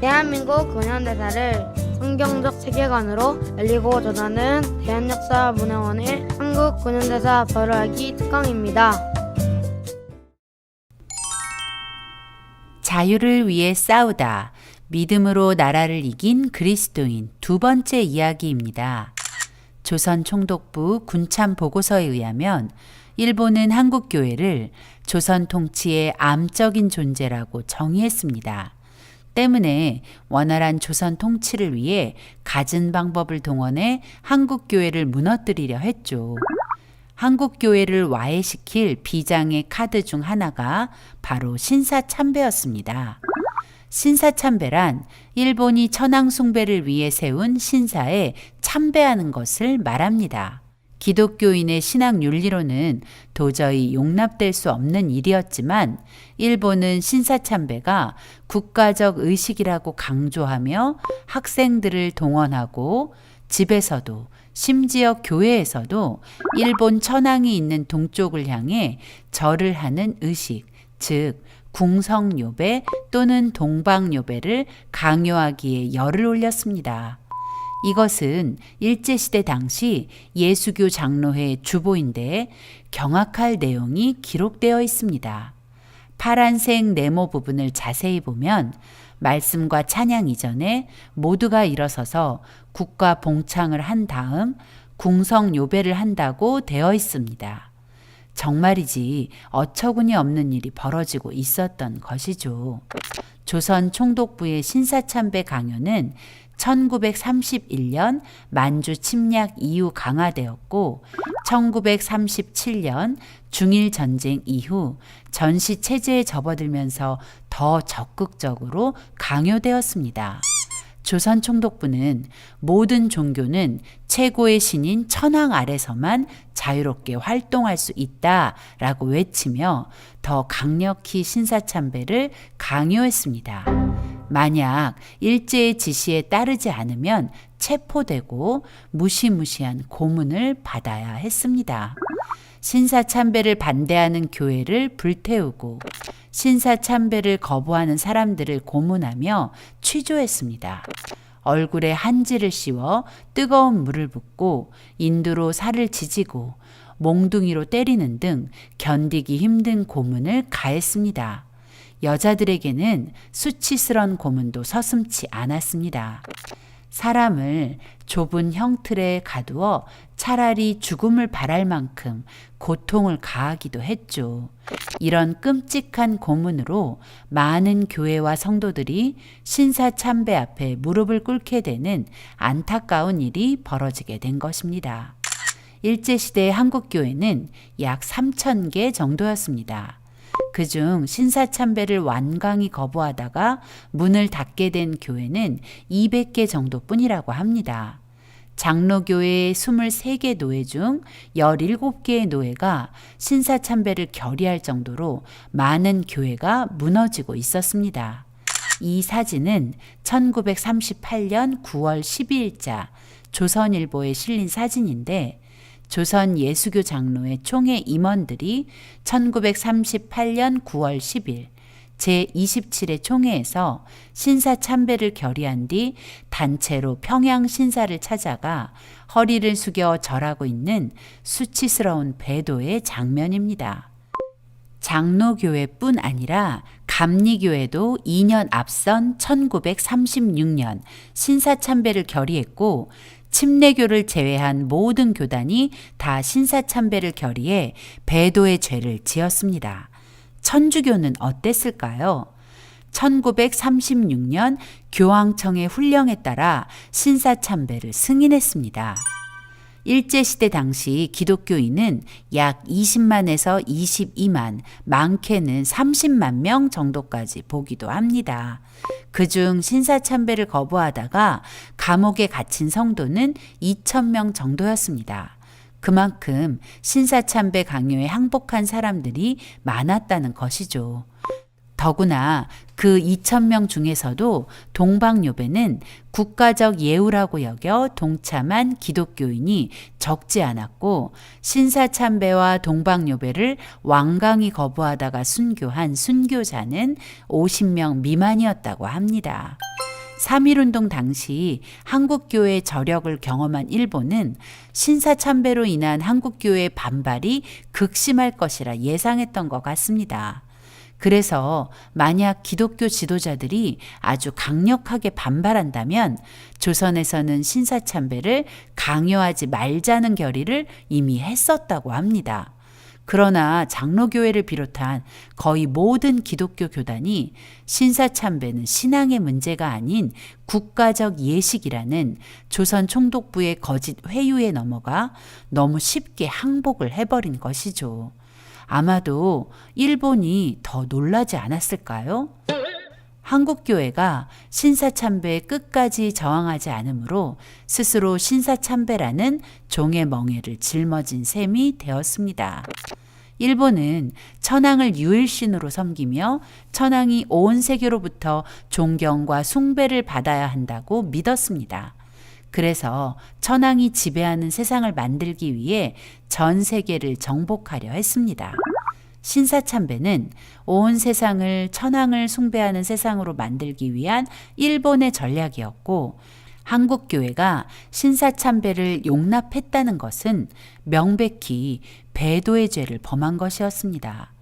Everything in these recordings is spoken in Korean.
대한민국 근현대사를 성경적 세계관으로 알리고 전하는 대한역사문화원의 한국 근현대사 바로알기 특강입니다. 자유를 위해 싸우다. 믿음으로 나라를 이긴 그리스도인 두 번째 이야기입니다. 조선 총독부 군참 보고서에 의하면 일본은 한국교회를 조선 통치의 암적인 존재라고 정의했습니다. 때문에 원활한 조선 통치를 위해 갖은 방법을 동원해 한국교회를 무너뜨리려 했죠. 한국교회를 와해시킬 비장의 카드 중 하나가 바로 신사참배였습니다. 신사참배란 일본이 천황숭배를 위해 세운 신사에 참배하는 것을 말합니다. 기독교인의 신앙 윤리로는 도저히 용납될 수 없는 일이었지만 일본은 신사참배가 국가적 의식이라고 강조하며 학생들을 동원하고 집에서도 심지어 교회에서도 일본 천황이 있는 동쪽을 향해 절을 하는 의식, 즉 궁성요배 또는 동방요배를 강요하기에 열을 올렸습니다. 이것은 일제시대 당시 예수교 장로회 주보인데 경악할 내용이 기록되어 있습니다. 파란색 네모 부분을 자세히 보면 말씀과 찬양 이전에 모두가 일어서서 국가 봉창을 한 다음 궁성요배를 한다고 되어 있습니다. 정말이지 어처구니 없는 일이 벌어지고 있었던 것이죠. 조선 총독부의 신사참배 강요는 1931년 만주 침략 이후 강화되었고 1937년 중일전쟁 이후 전시체제에 접어들면서 더 적극적으로 강요되었습니다. 조선 총독부는 모든 종교는 최고의 신인 천황 아래서만 자유롭게 활동할 수 있다라고 외치며 더 강력히 신사참배를 강요했습니다. 만약 일제의 지시에 따르지 않으면 체포되고 무시무시한 고문을 받아야 했습니다. 신사참배를 반대하는 교회를 불태우고 신사참배를 거부하는 사람들을 고문하며 취조했습니다. 얼굴에 한지를 씌워 뜨거운 물을 붓고 인두로 살을 지지고 몽둥이로 때리는 등 견디기 힘든 고문을 가했습니다. 여자들에게는 수치스런 고문도 서슴지 않았습니다. 사람을 좁은 형틀에 가두어 차라리 죽음을 바랄 만큼 고통을 가하기도 했죠. 이런 끔찍한 고문으로 많은 교회와 성도들이 신사참배 앞에 무릎을 꿇게 되는 안타까운 일이 벌어지게 된 것입니다. 일제시대의 한국교회는 약 3,000개 정도였습니다. 그중 신사참배를 완강히 거부하다가 문을 닫게 된 교회는 200개 정도뿐이라고 합니다. 장로교회의 23개 노회 중 17개의 노회가 신사참배를 결의할 정도로 많은 교회가 무너지고 있었습니다. 이 사진은 1938년 9월 12일자 조선일보에 실린 사진인데 조선 예수교 장로회 총회 임원들이 1938년 9월 10일 제27회 총회에서 신사참배를 결의한 뒤 단체로 평양 신사를 찾아가 허리를 숙여 절하고 있는 수치스러운 배도의 장면입니다. 장로교회뿐 아니라 감리교회도 2년 앞선 1936년 신사참배를 결의했고 침례교를 제외한 모든 교단이 다 신사참배를 결의해 배도의 죄를 지었습니다. 천주교는 어땠을까요? 1936년 교황청의 훈령에 따라 신사참배를 승인했습니다. 일제시대 당시 기독교인은 약 20만에서 22만, 많게는 30만 명 정도까지 보기도 합니다. 그중 신사참배를 거부하다가 감옥에 갇힌 성도는 2,000명 정도였습니다. 그만큼 신사참배 강요에 항복한 사람들이 많았다는 것이죠. 더구나 그 2,000명 중에서도 동방요배는 국가적 예우라고 여겨 동참한 기독교인이 적지 않았고 신사참배와 동방요배를 완강히 거부하다가 순교한 순교자는 50명 미만이었다고 합니다. 3.1운동 당시 한국교회 저력을 경험한 일본은 신사참배로 인한 한국교회의 반발이 극심할 것이라 예상했던 것 같습니다. 그래서 만약 기독교 지도자들이 아주 강력하게 반발한다면 조선에서는 신사참배를 강요하지 말자는 결의를 이미 했었다고 합니다. 그러나 장로교회를 비롯한 거의 모든 기독교 교단이 신사참배는 신앙의 문제가 아닌 국가적 예식이라는 조선 총독부의 거짓 회유에 넘어가 너무 쉽게 항복을 해버린 것이죠. 아마도 일본이 더 놀라지 않았을까요? 한국교회가 신사참배에 끝까지 저항하지 않으므로 스스로 신사참배라는 종의 멍에를 짊어진 셈이 되었습니다. 일본은 천황을 유일신으로 섬기며 천황이 온 세계로부터 존경과 숭배를 받아야 한다고 믿었습니다. 그래서 천황이 지배하는 세상을 만들기 위해 전 세계를 정복하려 했습니다. 신사참배는 온 세상을 천황을 숭배하는 세상으로 만들기 위한 일본의 전략이었고, 한국교회가 신사참배를 용납했다는 것은 명백히 배도의 죄를 범한 것이었습니다.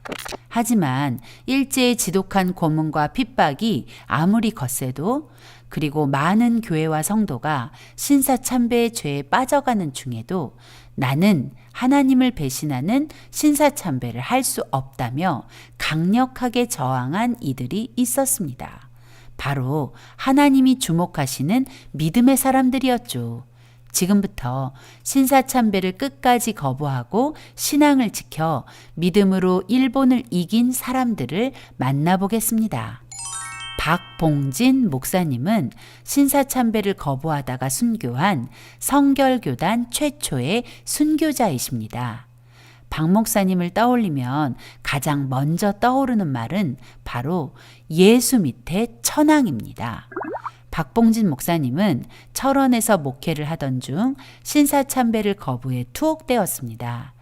하지만 일제의 지독한 고문과 핍박이 아무리 거세도, 그리고 많은 교회와 성도가 신사참배의 죄에 빠져가는 중에도 나는 하나님을 배신하는 신사참배를 할 수 없다며 강력하게 저항한 이들이 있었습니다. 바로 하나님이 주목하시는 믿음의 사람들이었죠. 지금부터 신사참배를 끝까지 거부하고 신앙을 지켜 믿음으로 일본을 이긴 사람들을 만나보겠습니다. 박봉진 목사님은 신사참배를 거부하다가 순교한 성결교단 최초의 순교자이십니다. 박 목사님을 떠올리면 가장 먼저 떠오르는 말은 바로 예수 밑에 천황입니다. 박봉진 목사님은 철원에서 목회를 하던 중 신사참배를 거부해 투옥되었습니다.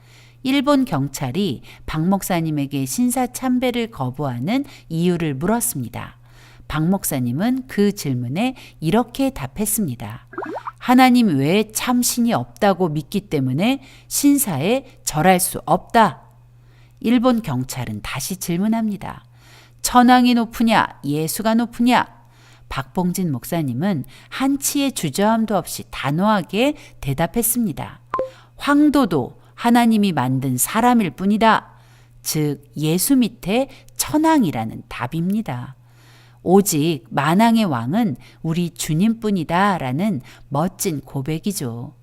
일본 경찰이 박 목사님에게 신사참배를 거부하는 이유를 물었습니다. 박 목사님은 그 질문에 이렇게 답했습니다. 하나님 외에 참 신이 없다고 믿기 때문에 신사에 절할 수 없다. 일본 경찰은 다시 질문합니다. 천황이 높으냐, 예수가 높으냐? 박봉진 목사님은 한치의 주저함도 없이 단호하게 대답했습니다. 황도도 하나님이 만든 사람일 뿐이다. 즉 예수 밑에 천황이라는 답입니다. 오직 만왕의 왕은 우리 주님뿐이다 라는 멋진 고백이죠.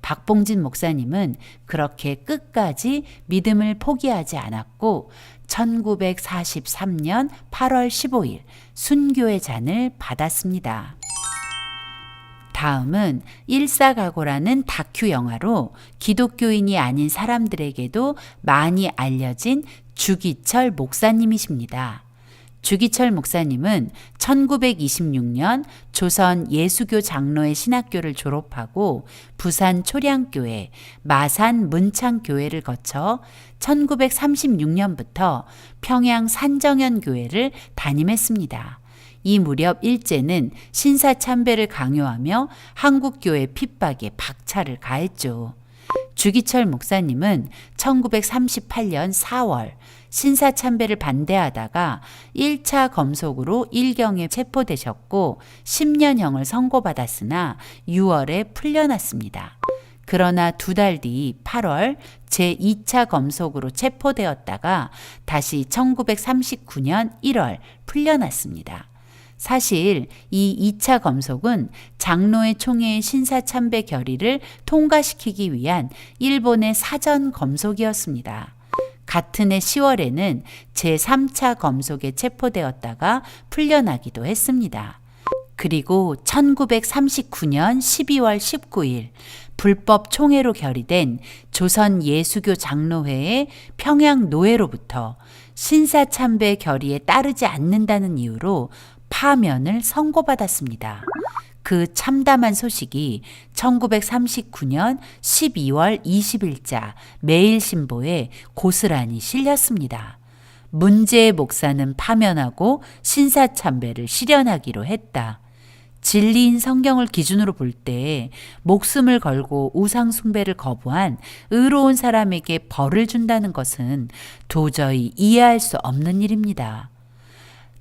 박봉진 목사님은 그렇게 끝까지 믿음을 포기하지 않았고 1943년 8월 15일 순교의 잔을 받았습니다. 다음은 일사각오라는 다큐 영화로 기독교인이 아닌 사람들에게도 많이 알려진 주기철 목사님이십니다. 주기철 목사님은 1926년 조선 예수교 장로의 신학교를 졸업하고 부산 초량교회, 마산 문창교회를 거쳐 1936년부터 평양 산정현교회를 담임했습니다. 이 무렵 일제는 신사참배를 강요하며 한국교회 핍박에 박차를 가했죠. 주기철 목사님은 1938년 4월 신사참배를 반대하다가 1차 검속으로 일경에 체포되셨고 10년형을 선고받았으나 6월에 풀려났습니다. 그러나 2달 뒤 8월 제2차 검속으로 체포되었다가 다시 1939년 1월 풀려났습니다. 사실 이 2차 검속은 장로의 총회의 신사참배 결의를 통과시키기 위한 일본의 사전 검속이었습니다. 같은 해 10월에는 제3차 검속에 체포되었다가 풀려나기도 했습니다. 그리고 1939년 12월 19일 불법 총회로 결의된 조선 예수교 장로회의 평양 노회로부터 신사참배 결의에 따르지 않는다는 이유로 파면을 선고받았습니다. 그 참담한 소식이 1939년 12월 20일자 매일신보에 고스란히 실렸습니다. 문제의 목사는 파면하고 신사참배를 실현하기로 했다. 진리인 성경을 기준으로 볼 때 목숨을 걸고 우상 숭배를 거부한 의로운 사람에게 벌을 준다는 것은 도저히 이해할 수 없는 일입니다.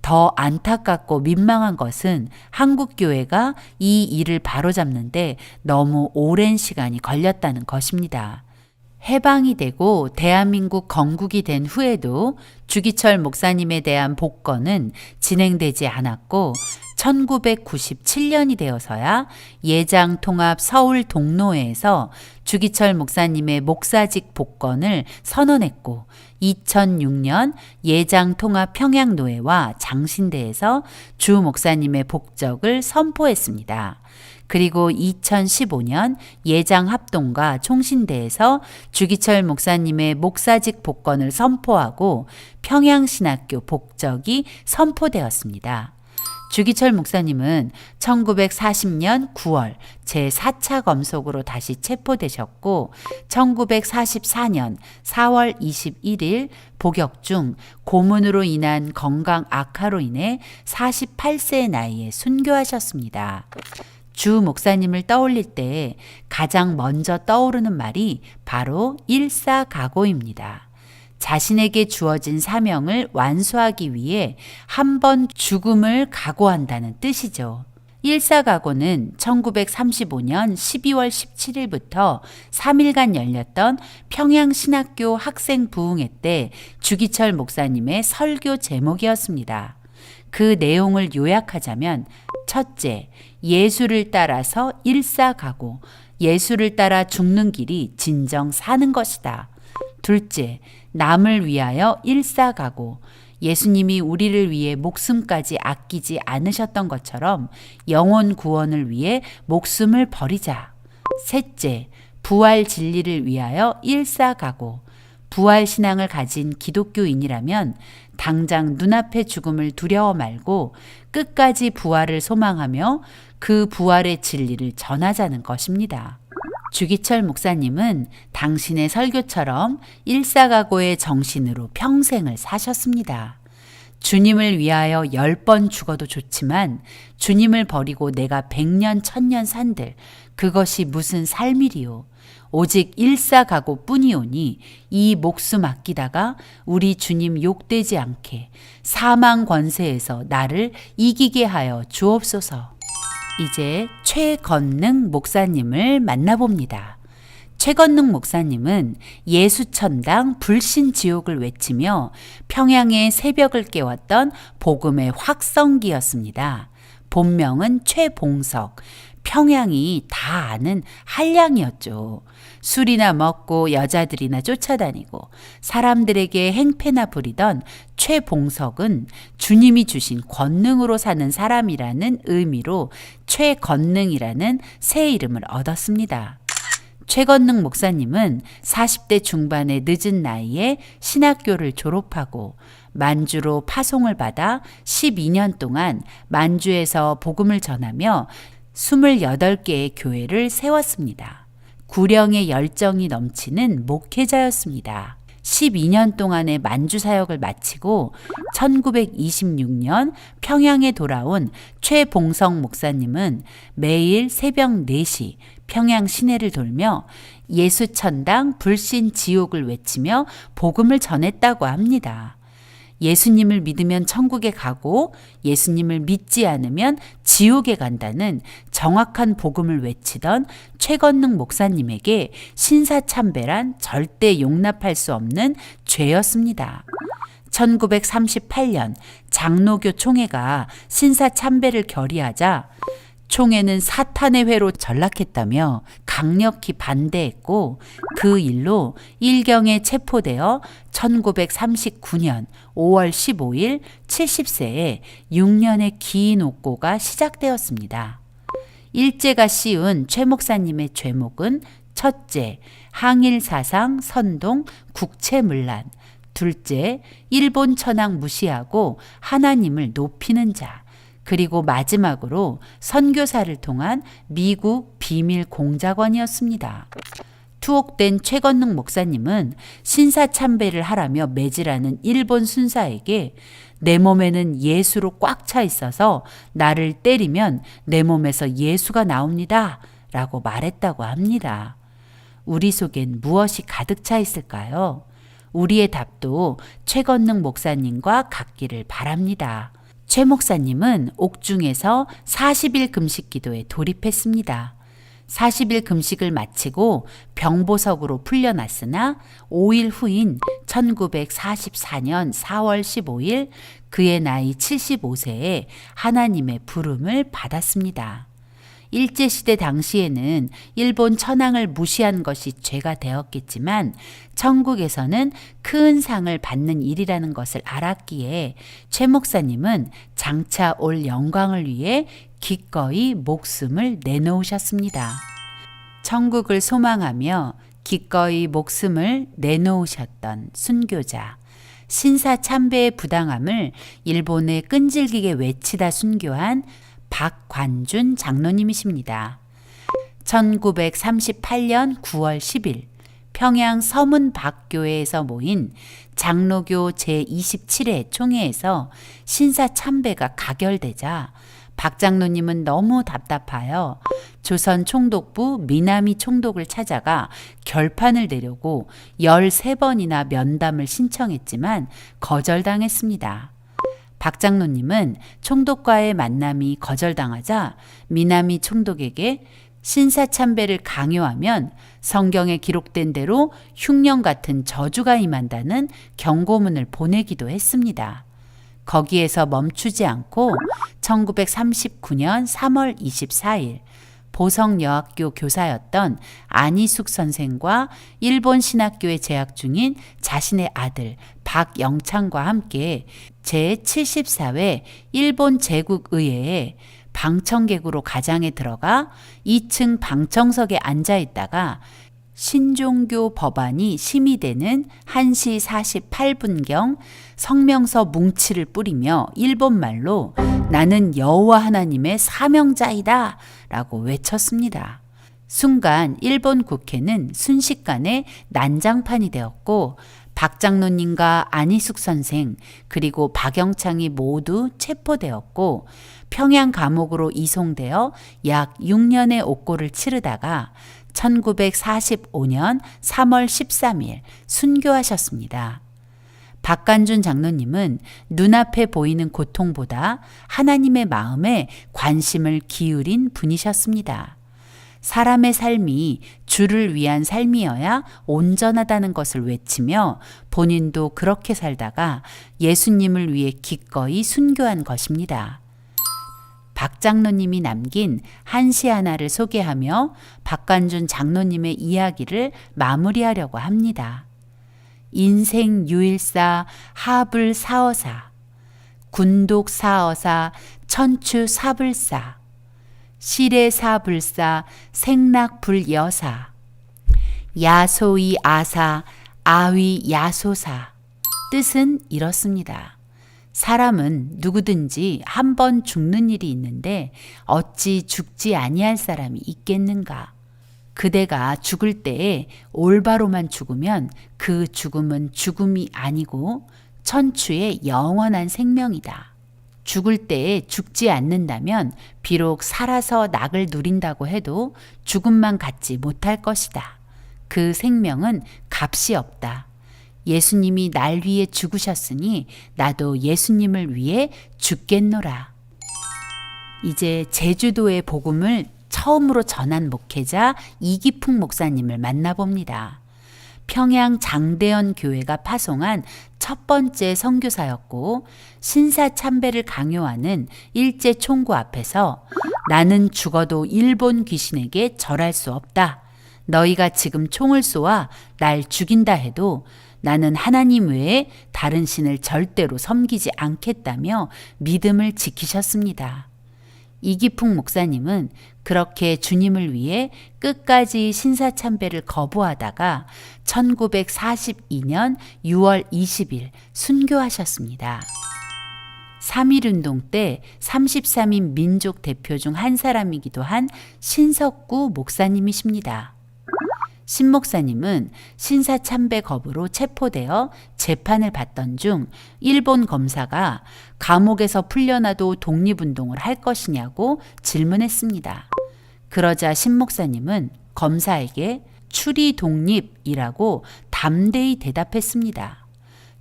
더 안타깝고 민망한 것은 한국교회가 이 일을 바로잡는데 너무 오랜 시간이 걸렸다는 것입니다. 해방이 되고 대한민국 건국이 된 후에도 주기철 목사님에 대한 복권은 진행되지 않았고 1997년이 되어서야 예장통합 서울 동로회에서 주기철 목사님의 목사직 복권을 선언했고 2006년 예장통합 평양노회와 장신대에서 주 목사님의 복적을 선포했습니다. 그리고 2015년 예장합동과 총신대에서 주기철 목사님의 목사직 복권을 선포하고 평양신학교 복적이 선포되었습니다. 주기철 목사님은 1940년 9월 제4차 검속으로 다시 체포되셨고 1944년 4월 21일 복역 중 고문으로 인한 건강 악화로 인해 48세의 나이에 순교하셨습니다. 주 목사님을 떠올릴 때 가장 먼저 떠오르는 말이 바로 일사각오입니다. 자신에게 주어진 사명을 완수하기 위해 한 번 죽음을 각오한다는 뜻이죠. 일사각오는 1935년 12월 17일부터 3일간 열렸던 평양신학교 학생 부흥회 때 주기철 목사님의 설교 제목이었습니다. 그 내용을 요약하자면 첫째, 예수를 따라서 일사각오, 예수를 따라 죽는 길이 진정 사는 것이다. 둘째, 남을 위하여 일사각오, 예수님이 우리를 위해 목숨까지 아끼지 않으셨던 것처럼 영혼 구원을 위해 목숨을 버리자. 셋째, 부활 진리를 위하여 일사각오, 부활 신앙을 가진 기독교인이라면 당장 눈앞의 죽음을 두려워 말고 끝까지 부활을 소망하며 그 부활의 진리를 전하자는 것입니다. 주기철 목사님은 당신의 설교처럼 일사각오의 정신으로 평생을 사셨습니다. 주님을 위하여 10번 죽어도 좋지만 주님을 버리고 내가 100년, 1000년 산들 그것이 무슨 삶이리요. 오직 일사각오 뿐이오니 이 목숨 아끼다가 우리 주님 욕되지 않게 사망 권세에서 나를 이기게 하여 주옵소서. 이제 최건능 목사님을 만나봅니다. 최건능 목사님은 예수천당 불신지옥을 외치며 평양의 새벽을 깨웠던 복음의 확성기였습니다. 본명은 최봉석, 평양이 다 아는 한량이었죠. 술이나 먹고 여자들이나 쫓아다니고 사람들에게 행패나 부리던 최봉석은 주님이 주신 권능으로 사는 사람이라는 의미로 최건능이라는 새 이름을 얻었습니다. 최건능 목사님은 40대 중반의 늦은 나이에 신학교를 졸업하고 만주로 파송을 받아 12년 동안 만주에서 복음을 전하며 28개의 교회를 세웠습니다. 구령의 열정이 넘치는 목회자였습니다. 12년 동안의 만주 사역을 마치고 1926년 평양에 돌아온 최봉성 목사님은 매일 새벽 4시 평양 시내를 돌며 예수천당 불신지옥을 외치며 복음을 전했다고 합니다. 예수님을 믿으면 천국에 가고 예수님을 믿지 않으면 지옥에 간다는 정확한 복음을 외치던 최건능 목사님에게 신사참배란 절대 용납할 수 없는 죄였습니다. 1938년 장로교 총회가 신사참배를 결의하자 총회는 사탄의 회로 전락했다며 강력히 반대했고 그 일로 일경에 체포되어 1939년 5월 15일 70세에 6년의 긴 옥고가 시작되었습니다. 일제가 씌운 최 목사님의 죄목은 첫째, 항일사상 선동 국채문란, 둘째, 일본 천황 무시하고 하나님을 높이는 자, 그리고 마지막으로 선교사를 통한 미국 비밀 공작원이었습니다. 투옥된 최건능 목사님은 신사참배를 하라며 매질하는 일본 순사에게 내 몸에는 예수로 꽉 차 있어서 나를 때리면 내 몸에서 예수가 나옵니다. 라고 말했다고 합니다. 우리 속엔 무엇이 가득 차 있을까요? 우리의 답도 최건능 목사님과 같기를 바랍니다. 최 목사님은 옥중에서 40일 금식 기도에 돌입했습니다. 40일 금식을 마치고 병보석으로 풀려났으나 5일 후인 1944년 4월 15일 그의 나이 75세에 하나님의 부름을 받았습니다. 일제시대 당시에는 일본 천황을 무시한 것이 죄가 되었겠지만 천국에서는 큰 상을 받는 일이라는 것을 알았기에 최 목사님은 장차 올 영광을 위해 기꺼이 목숨을 내놓으셨습니다. 천국을 소망하며 기꺼이 목숨을 내놓으셨던 순교자. 신사참배의 부당함을 일본에 끈질기게 외치다 순교한 박관준 장로님이십니다. 1938년 9월 10일 평양 서문박교회에서 모인 장로교 제27회 총회에서 신사참배가 가결되자 박 장로님은 너무 답답하여 조선 총독부 미나미 총독을 찾아가 결판을 내려고 13번이나 면담을 신청했지만 거절당했습니다. 박 장로님은 총독과의 만남이 거절당하자 미나미 총독에게 신사참배를 강요하면 성경에 기록된 대로 흉년 같은 저주가 임한다는 경고문을 보내기도 했습니다. 거기에서 멈추지 않고 1939년 3월 24일 보성여학교 교사였던 안희숙 선생과 일본 신학교에 재학 중인 자신의 아들 박영창과 함께 제74회 일본 제국의회에 방청객으로 가장에 들어가 2층 방청석에 앉아 있다가 신종교 법안이 심의되는 1시 48분경 성명서 뭉치를 뿌리며 일본말로 나는 여호와 하나님의 사명자이다 라고 외쳤습니다. 순간 일본 국회는 순식간에 난장판이 되었고 박 장로님과 안희숙 선생 그리고 박영창이 모두 체포되었고 평양 감옥으로 이송되어 약 6년의 옥고를 치르다가 1945년 3월 13일 순교하셨습니다. 박관준 장로님은 눈앞에 보이는 고통보다 하나님의 마음에 관심을 기울인 분이셨습니다. 사람의 삶이 주를 위한 삶이어야 온전하다는 것을 외치며 본인도 그렇게 살다가 예수님을 위해 기꺼이 순교한 것입니다. 박 장로님이 남긴 한시 하나를 소개하며 박관준 장로님의 이야기를 마무리하려고 합니다. 인생 유일사 하불 사어사 군독 사어사 천추 사불사 시레 사불사 생락 불여사 야소이 아사 아위 야소사. 뜻은 이렇습니다. 사람은 누구든지 한 번 죽는 일이 있는데 어찌 죽지 아니할 사람이 있겠는가? 그대가 죽을 때에 올바로만 죽으면 그 죽음은 죽음이 아니고 천추의 영원한 생명이다. 죽을 때에 죽지 않는다면 비록 살아서 낙을 누린다고 해도 죽음만 갖지 못할 것이다. 그 생명은 값이 없다. 예수님이 날 위해 죽으셨으니 나도 예수님을 위해 죽겠노라. 이제 제주도의 복음을 처음으로 전한 목회자 이기풍 목사님을 만나봅니다. 평양 장대현 교회가 파송한 첫 번째 선교사였고 신사참배를 강요하는 일제 총구 앞에서 나는 죽어도 일본 귀신에게 절할 수 없다. 너희가 지금 총을 쏘아 날 죽인다 해도 나는 하나님 외에 다른 신을 절대로 섬기지 않겠다며 믿음을 지키셨습니다. 이기풍 목사님은 그렇게 주님을 위해 끝까지 신사참배를 거부하다가 1942년 6월 20일 순교하셨습니다. 3.1운동 때 33인 민족 대표 중 한 사람이기도 한 신석구 목사님이십니다. 신 목사님은 신사참배 거부로 체포되어 재판을 받던 중 일본 검사가 감옥에서 풀려나도 독립운동을 할 것이냐고 질문했습니다. 그러자 신 목사님은 검사에게 추리 독립이라고 담대히 대답했습니다.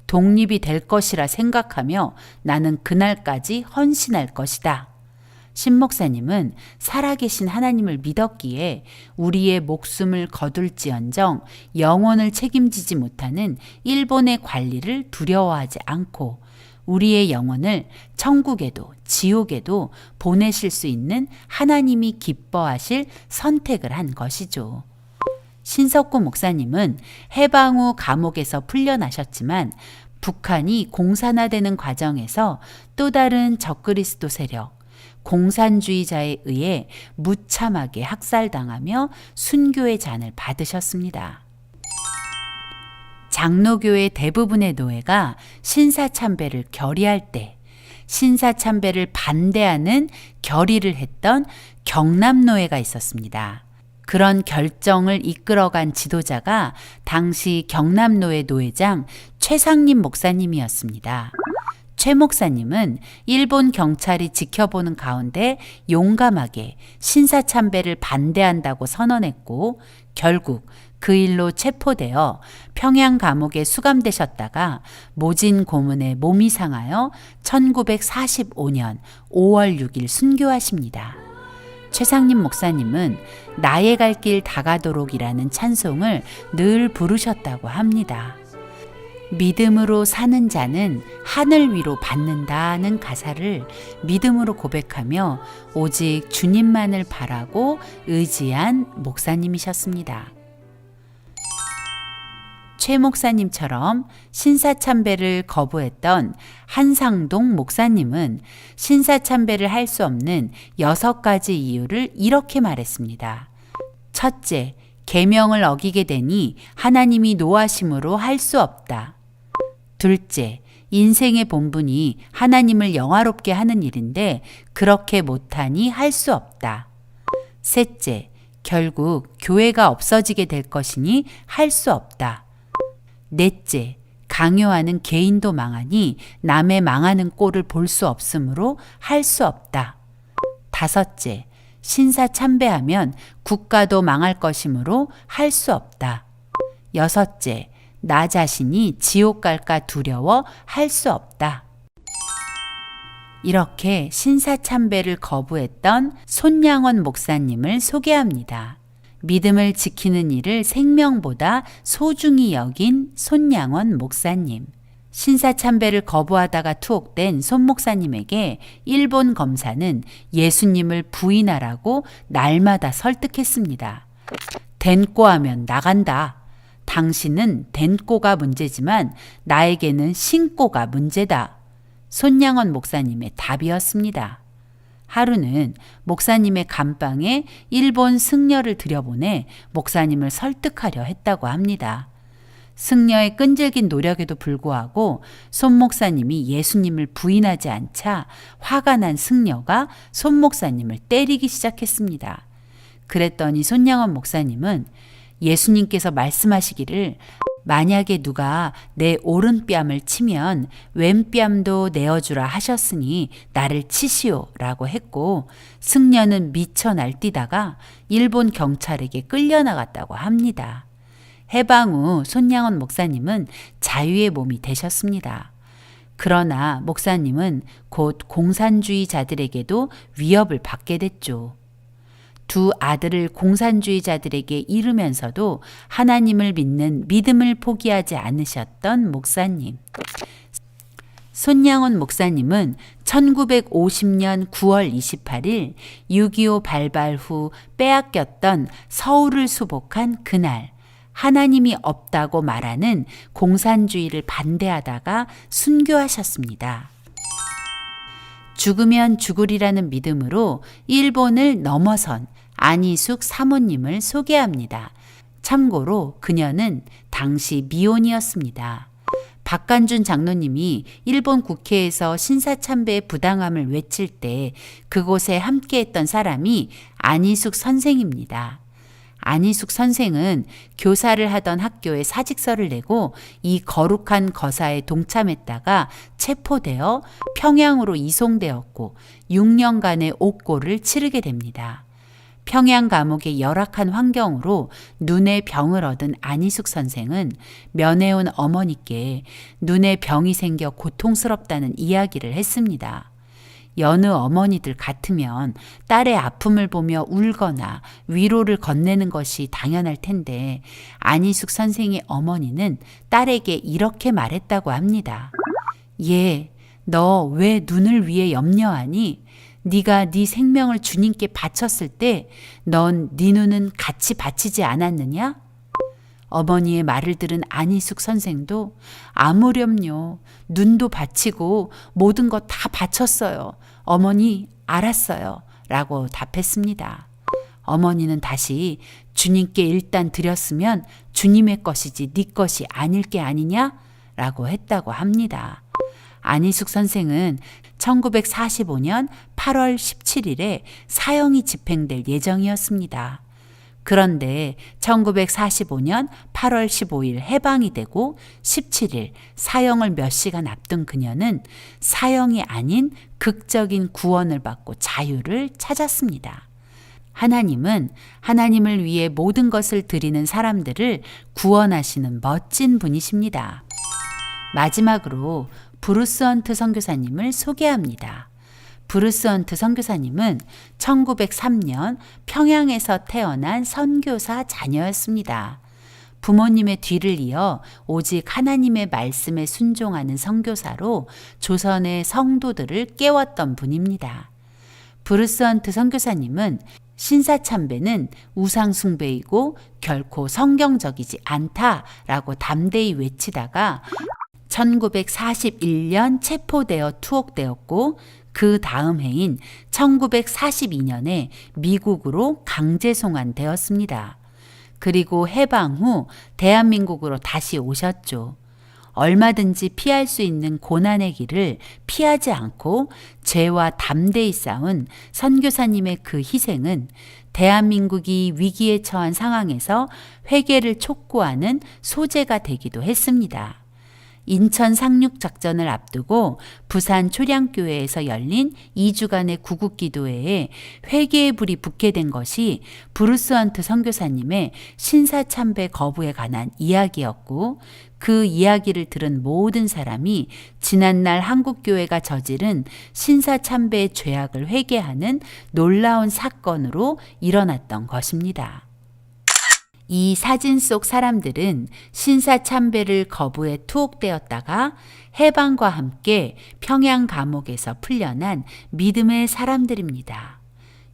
독립이 될 것이라 생각하며 나는 그날까지 헌신할 것이다. 신 목사님은 살아계신 하나님을 믿었기에 우리의 목숨을 거둘지언정 영혼을 책임지지 못하는 일본의 관리를 두려워하지 않고 우리의 영혼을 천국에도 지옥에도 보내실 수 있는 하나님이 기뻐하실 선택을 한 것이죠. 신석구 목사님은 해방 후 감옥에서 풀려나셨지만 북한이 공산화되는 과정에서 또 다른 적그리스도 세력, 공산주의자에 의해 무참하게 학살당하며 순교의 잔을 받으셨습니다. 장로교의 대부분의 노예가 신사참배를 결의할 때 신사참배를 반대하는 결의를 했던 경남노예가 있었습니다. 그런 결정을 이끌어간 지도자가 당시 경남노예 노회장 최상림 목사님이었습니다. 최 목사님은 일본 경찰이 지켜보는 가운데 용감하게 신사참배를 반대한다고 선언했고 결국 그 일로 체포되어 평양 감옥에 수감되셨다가 모진 고문에 몸이 상하여 1945년 5월 6일 순교하십니다. 최상림 목사님은 나의 갈 길 다가도록이라는 찬송을 늘 부르셨다고 합니다. 믿음으로 사는 자는 하늘 위로 받는다는 가사를 믿음으로 고백하며 오직 주님만을 바라고 의지한 목사님이셨습니다. 최 목사님처럼 신사참배를 거부했던 한상동 목사님은 신사참배를 할 수 없는 6가지 이유를 이렇게 말했습니다. 첫째, 계명을 어기게 되니 하나님이 노하심으로 할 수 없다. 둘째, 인생의 본분이 하나님을 영화롭게 하는 일인데 그렇게 못하니 할 수 없다. 셋째, 결국 교회가 없어지게 될 것이니 할 수 없다. 넷째, 강요하는 개인도 망하니 남의 망하는 꼴을 볼 수 없으므로 할 수 없다. 다섯째, 신사참배하면 국가도 망할 것이므로 할 수 없다. 여섯째, 나 자신이 지옥 갈까 두려워 할 수 없다. 이렇게 신사참배를 거부했던 손양원 목사님을 소개합니다. 믿음을 지키는 일을 생명보다 소중히 여긴 손양원 목사님. 신사참배를 거부하다가 투옥된 손 목사님에게 일본 검사는 예수님을 부인하라고 날마다 설득했습니다. 덴꼬하면 나간다. 당신은 덴꼬가 문제지만 나에게는 신꼬가 문제다. 손양원 목사님의 답이었습니다. 하루는 목사님의 감방에 일본 승려를 들여보내 목사님을 설득하려 했다고 합니다. 승려의 끈질긴 노력에도 불구하고 손 목사님이 예수님을 부인하지 않자 화가 난 승려가 손 목사님을 때리기 시작했습니다. 그랬더니 손양원 목사님은 예수님께서 말씀하시기를 만약에 누가 내 오른뺨을 치면 왼뺨도 내어주라 하셨으니 나를 치시오 라고 했고 승려는 미쳐 날뛰다가 일본 경찰에게 끌려나갔다고 합니다. 해방 후 손양원 목사님은 자유의 몸이 되셨습니다. 그러나 목사님은 곧 공산주의자들에게도 위협을 받게 됐죠. 두 아들을 공산주의자들에게 이르면서도 하나님을 믿는 믿음을 포기하지 않으셨던 목사님. 손양원 목사님은 1950년 9월 28일 6.25 발발 후 빼앗겼던 서울을 수복한 그날 하나님이 없다고 말하는 공산주의를 반대하다가 순교하셨습니다. 죽으면 죽으리라는 믿음으로 일본을 넘어선 안희숙 사모님을 소개합니다. 참고로 그녀는 당시 미혼이었습니다. 박간준 장로님이 일본 국회에서 신사참배의 부당함을 외칠 때 그곳에 함께했던 사람이 안희숙 선생입니다. 안희숙 선생은 교사를 하던 학교에 사직서를 내고 이 거룩한 거사에 동참했다가 체포되어 평양으로 이송되었고 6년간의 옥고를 치르게 됩니다. 평양 감옥의 열악한 환경으로 눈의 병을 얻은 안희숙 선생은 면회온 어머니께 눈에 병이 생겨 고통스럽다는 이야기를 했습니다. 여느 어머니들 같으면 딸의 아픔을 보며 울거나 위로를 건네는 것이 당연할 텐데 안희숙 선생의 어머니는 딸에게 이렇게 말했다고 합니다. 얘, 너 왜 눈을 위해 염려하니? 네가 네 생명을 주님께 바쳤을 때 넌 네 눈은 같이 바치지 않았느냐? 어머니의 말을 들은 안희숙 선생도 아무렴요. 눈도 바치고 모든 것 다 바쳤어요. 어머니 알았어요. 라고 답했습니다. 어머니는 다시 주님께 일단 드렸으면 주님의 것이지 네 것이 아닐 게 아니냐? 라고 했다고 합니다. 안희숙 선생은 1945년 8월 17일에 사형이 집행될 예정이었습니다. 그런데 1945년 8월 15일 해방이 되고 17일 사형을 몇 시간 앞둔 그녀는 사형이 아닌 극적인 구원을 받고 자유를 찾았습니다. 하나님은 하나님을 위해 모든 것을 드리는 사람들을 구원하시는 멋진 분이십니다. 마지막으로 브루스 헌트 선교사님을 소개합니다. 브루스 헌트 선교사님은 1903년 평양에서 태어난 선교사 자녀였습니다. 부모님의 뒤를 이어 오직 하나님의 말씀에 순종하는 선교사로 조선의 성도들을 깨웠던 분입니다. 브루스 헌트 선교사님은 신사참배는 우상숭배이고 결코 성경적이지 않다라고 담대히 외치다가 1941년 체포되어 투옥되었고 그 다음 해인 1942년에 미국으로 강제 송환되었습니다. 그리고 해방 후 대한민국으로 다시 오셨죠. 얼마든지 피할 수 있는 고난의 길을 피하지 않고 죄와 담대히 싸운 선교사님의 그 희생은 대한민국이 위기에 처한 상황에서 회개를 촉구하는 소재가 되기도 했습니다. 인천 상륙작전을 앞두고 부산 초량교회에서 열린 2주간의 구국기도회에 회개의 불이 붙게 된 것이 브루스 헌트 선교사님의 신사참배 거부에 관한 이야기였고 그 이야기를 들은 모든 사람이 지난날 한국교회가 저지른 신사참배의 죄악을 회개하는 놀라운 사건으로 일어났던 것입니다. 이 사진 속 사람들은 신사참배를 거부해 투옥되었다가 해방과 함께 평양 감옥에서 풀려난 믿음의 사람들입니다.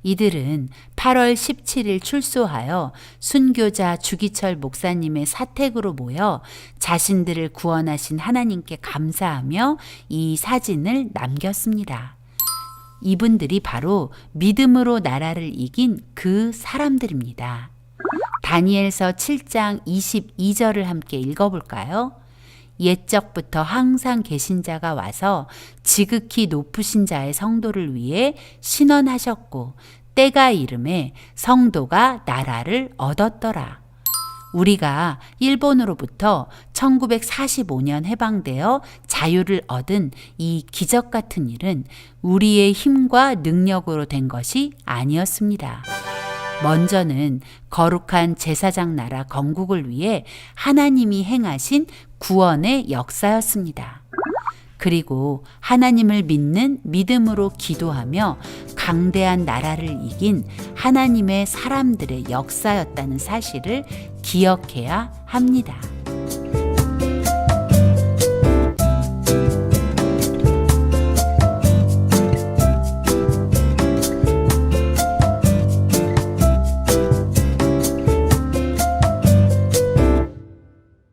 이들은 8월 17일 출소하여 순교자 주기철 목사님의 사택으로 모여 자신들을 구원하신 하나님께 감사하며 이 사진을 남겼습니다. 이분들이 바로 믿음으로 나라를 이긴 그 사람들입니다. 다니엘서 7장 22절을 함께 읽어볼까요? 옛적부터 항상 계신 자가 와서 지극히 높으신 자의 성도를 위해 신원하셨고 때가 이름에 성도가 나라를 얻었더라. 우리가 일본으로부터 1945년 해방되어 자유를 얻은 이 기적 같은 일은 우리의 힘과 능력으로 된 것이 아니었습니다. 먼저는 거룩한 제사장 나라 건국을 위해 하나님이 행하신 구원의 역사였습니다. 그리고 하나님을 믿는 믿음으로 기도하며 강대한 나라를 이긴 하나님의 사람들의 역사였다는 사실을 기억해야 합니다.